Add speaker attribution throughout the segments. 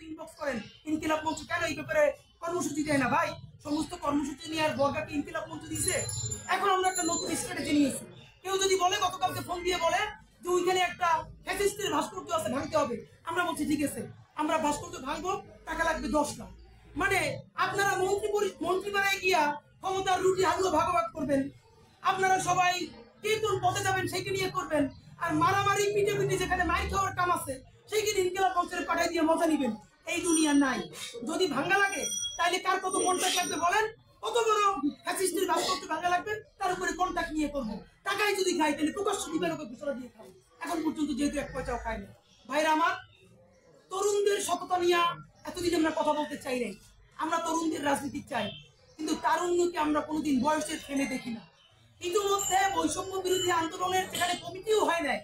Speaker 1: Inbox করেন ইনকিলাব মঞ্চ কেন এই ব্যাপারে কর্মসূচি দেয় না। ভাই সমস্ত কর্মসূচি নিয়ে আর বর্গাকে ইনকিলাব মঞ্চ দিছে। এখন আমরা একটা নতুন স্ট্র্যাটেজি নিয়েছি। কেউ যদি বলে, গতকালকে ফোন দিয়ে বলে যে ওইখানে একটা ফ্যাসিস্টের ভাস্কর্য আছে, ভাঙতে হবে, আমরা বলছি ঠিক আছে, আমরা ভাস্কর্য ভাঙবো, টাকা লাগবে 10 লাখ। মানে আপনারা মন্ত্রীপাড়ায় গিয়া ক্ষমতার রুটি হাগুলো ভাগাভাগ করবেন, আপনারা সবাই কে কোন পথে যাবেন সেইকে নিয়ে করবেন, আর মারামারি পিটে পিটে যেখানে মাইর খাওয়ার কাম আছে সেইখানে ইনকিলাব মঞ্চের পাঠাই দিয়ে মজা নিবেন। এই দুনিয়া নাই। যদি ভাঙ্গা লাগে তাহলে কার কত কন্ট্যাক্ট লাগবে বলেন, কত বড় ফ্যাসিস্টের ভাস্কর্য ভাঙ্গা লাগবে তার উপরে কন্ট্যাক্ট নিয়ে করবো। টাকাই যদি খাই তাহলে প্রকাশ্য দিবেন, ওকে ঘোষণা দিয়ে খাবো। এখন পর্যন্ত যেহেতু এক পয়সাও খাইনি। ভাইরা আমার, তরুণদের সততা নিয়ে এতদিন আমরা কথা বলতে চাই নাই। আমরা তরুণদের রাজনীতি চাই, কিন্তু তারুণ্যকে আমরা কোনোদিন বয়সের ফ্রেমে দেখি না। ইতিমধ্যে বৈষম্য বিরোধী আন্দোলনের যেখানে কমিটিও হয় নাই,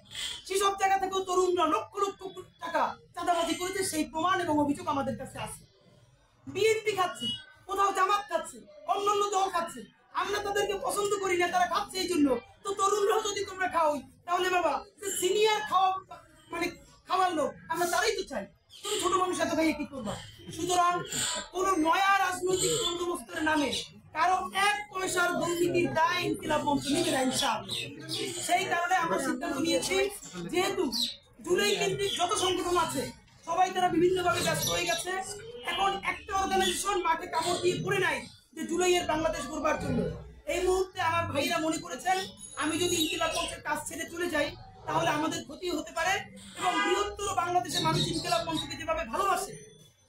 Speaker 1: সেসব জায়গা থেকেও তরুণরা লক্ষ লক্ষ টাকা চাঁদাবাজি করেছে, সেই প্রমাণ এবং অভিযোগ আমাদের কাছে আছে। বিএনপি খাচ্ছে, কোথাও জামাত খাচ্ছে, অন্যান্য দল খাচ্ছে, আমরা তাদেরকে পছন্দ করি না, তারা খাচ্ছে এই জন্য। তো তরুণরাও যদি তোমরা খাওই, তাহলে বাবা সিনিয়র খাওয়া মানে খাওয়ার লোক আমরা তারাই তো চাই। তুমি ছোট মানুষ এত ভাইয়ে কি করবা? সুতরাং কোন নয়া রাজনৈতিক বন্দোবস্তের নামে কারো 1 পয়সার দুর্নীতির দায় ইনকিলাব মঞ্চ নিবে না ইনশাআল্লাহ। সেই কারণে আমরা সিদ্ধান্ত নিয়েছি, যেহেতু জুলাই কেন্দ্রিক যত সংগঠন আছে সবাই তারা বিভিন্নভাবে ব্যস্ত হয়ে গেছে। এখন একটা অর্গানাইজেশন মাঠে কামড় দিয়ে পড়ে নাই যে জুলাইয়ের বাংলাদেশ গড়বার জন্য। এই মুহূর্তে আমার ভাইরা মনে করেছেন আমি যদি ইনকিলাব মঞ্চের কাজ ছেড়ে চলে যাই তাহলে আমাদের ক্ষতি হতে পারে, এবং বৃহত্তর বাংলাদেশের মানুষ ইনকিলাব মঞ্চকে যেভাবে ভালোবাসে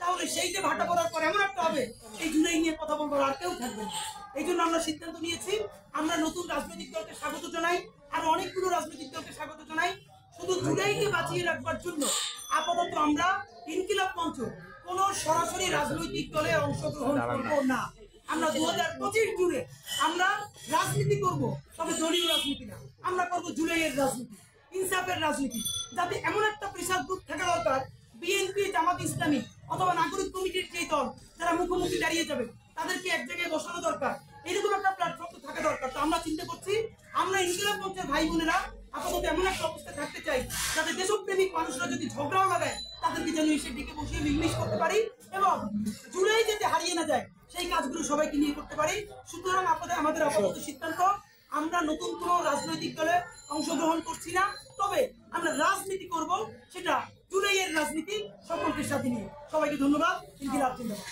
Speaker 1: তাহলে সেইটা ভাটা করার পর এমন একটা হবে এই জুলাই নিয়ে কথা বলবার আর কেউ থাকবে না। এই জন্য আমরা সিদ্ধান্ত নিয়েছি, আমরা নতুন রাজনৈতিক দলকে স্বাগত জানাই, আর অনেকগুলো রাজনৈতিক দলকে স্বাগত জানাই। শুধু জুলাইকে বাঁচিয়ে রাখবার জন্য আপাতত আমরা ইনকিলাব মঞ্চ কোন সরাসরি রাজনৈতিক দলে অংশগ্রহণ করবো না। আমরা 2025 জুড়ে আমরা রাজনীতি করব, তবে দলীয় রাজনীতি না। আমরা করবো জুলাইয়ের রাজনীতি, ইনসাফের রাজনীতি। যাতে এমন একটা প্রেসার গ্রুপ থাকা দরকার, বিএনপি, জামাত ইসলামী অথবা নাগরিক কমিটির যে দল যারা মুখোমুখি দাঁড়িয়ে যাবে তাদেরকে এক জায়গায় বসানো দরকার। এরকম একটা প্ল্যাটফর্ম তো থাকা দরকার। তো আমরা চিন্তা করছি, আমরা ইনকিলাব মঞ্চের ভাই বোনেরা আপাতত এমন একটা অবস্থায় থাকতে চাই যাতে দেশপ্রেমিক মানুষরা যদি ঝগড়াও লাগায় তাদেরকে যেন এসে ডেকে বসিয়ে মিলমিশ করতে পারি, এবং জুলাই যাতে হারিয়ে না যায় সেই কাজগুলো সবাইকে নিয়ে করতে পারি। সুতরাং আমাদের আপাতত সিদ্ধান্ত, আমরা নতুন কোনো রাজনৈতিক দলে অংশগ্রহণ করছি না, তবে আমরা রাজনীতি করব, সেটা জুলাইয়ের রাজনীতি সকলকে সাথে নিয়ে। সবাইকে ধন্যবাদ। ইনকিলাব জিন্দাবাদ।